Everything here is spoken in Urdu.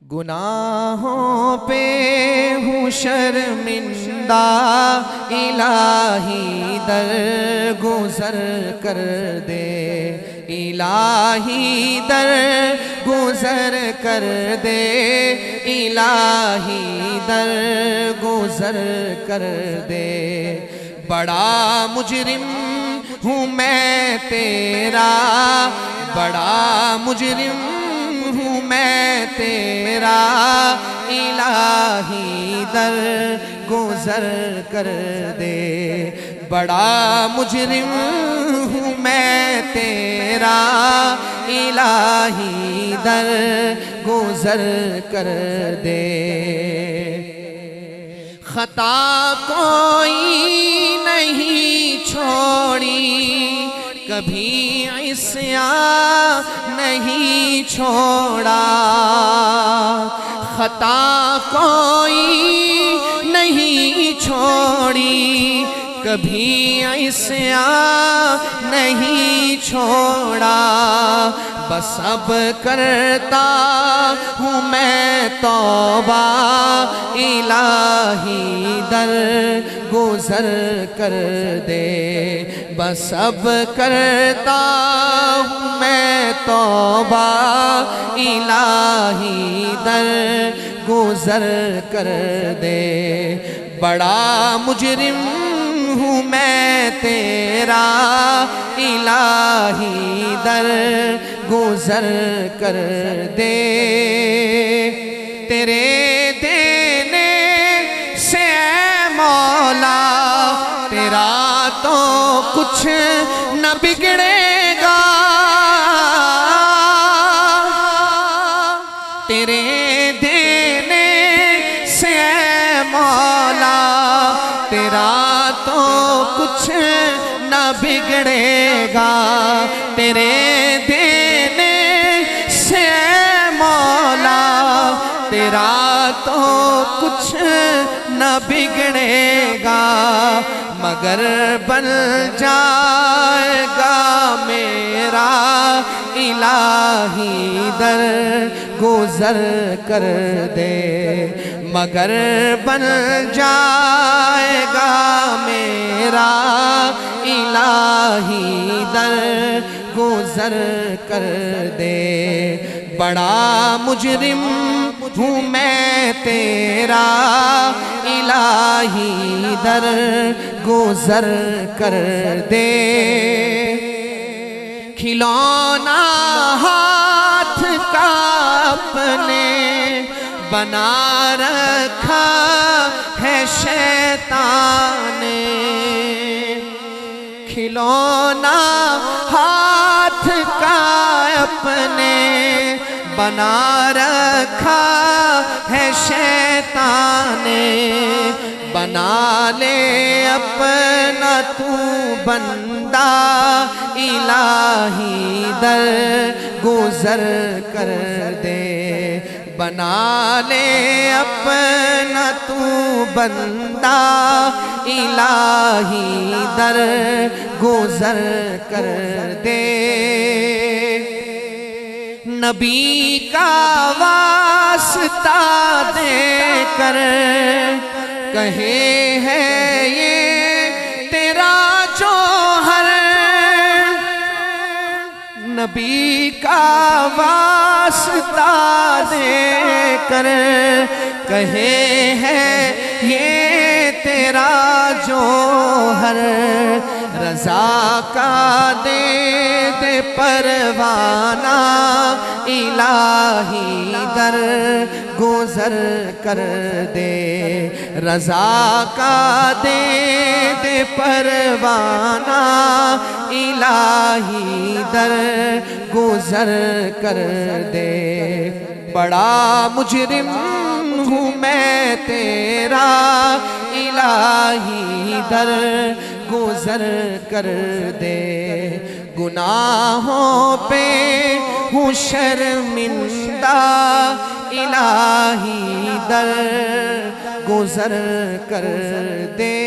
گناہوں پہ ہوں شرمندہ، الہی در گزر کر دے، الہی در گزر کر دے، الہی در گزر کر دے۔ بڑا مجرم ہوں میں تیرا، بڑا مجرم ہوں میں تیرا، الہی در گزر کر دے۔ بڑا مجرم ہوں میں تیرا، الہی در گزر کر دے۔ خطا کوئی نہیں چھوڑی، کبھی عصیاں نہیں چھوڑا، خطا کوئی نہیں چھوڑی، کبھی عصیاں نہیں چھوڑا۔ بس اب کرتا ہوں میں توبہ، الہی در گزر کر دے۔ بس اب کرتا ہوں میں توبہ، الہی در گزر کر دے۔ بڑا مجرم ہوں میں تیرا، الہی در گزر کر دے۔ تیرے دینے سے اے مولا، تیرا تو کچھ نہ بگڑے گا، تیرے دینے سے اے مولا، تیرا تو کچھ نہ بگڑے گا، تیرے دینے سے اے مولا، تیرا تو کچھ نہ بگڑے گا، مگر بن جائے گا میرا، الہی در گزر کر دے۔ مگر بن جائے گا میرا، الہی در گزر کر دے۔ بڑا مجرم ہوں میں تیرا، الہی در گزر کر دے۔ کھلونا ہاتھ کا اپنے بنا رکھا ہے شیطان نے، کھلونا ہاتھ کا اپنے بنا رکھا ہے شیطان نے۔ بنا لے اپنا تو بندہ، الہی در گزر کر دے۔ بنا لے اپنا تو بندہ، الہی در گزر کر دے۔ نبی کا واسطہ دے کر کہے ہے یہ تیرا جوہر، نبی کا واسطہ دے کر کہے ہے یہ تیرا جوہر، رضا کا دے دے پروانہ، الہی در گزر کر دے۔ رضا کا دے دے پروانہ، الہی در گزر کر دے۔ بڑا مجرم ہوں میں تیرا، الہی در گزر کر دے۔ گناہوں پہ ہوں شرمندہ، الہی در گزر کر دے۔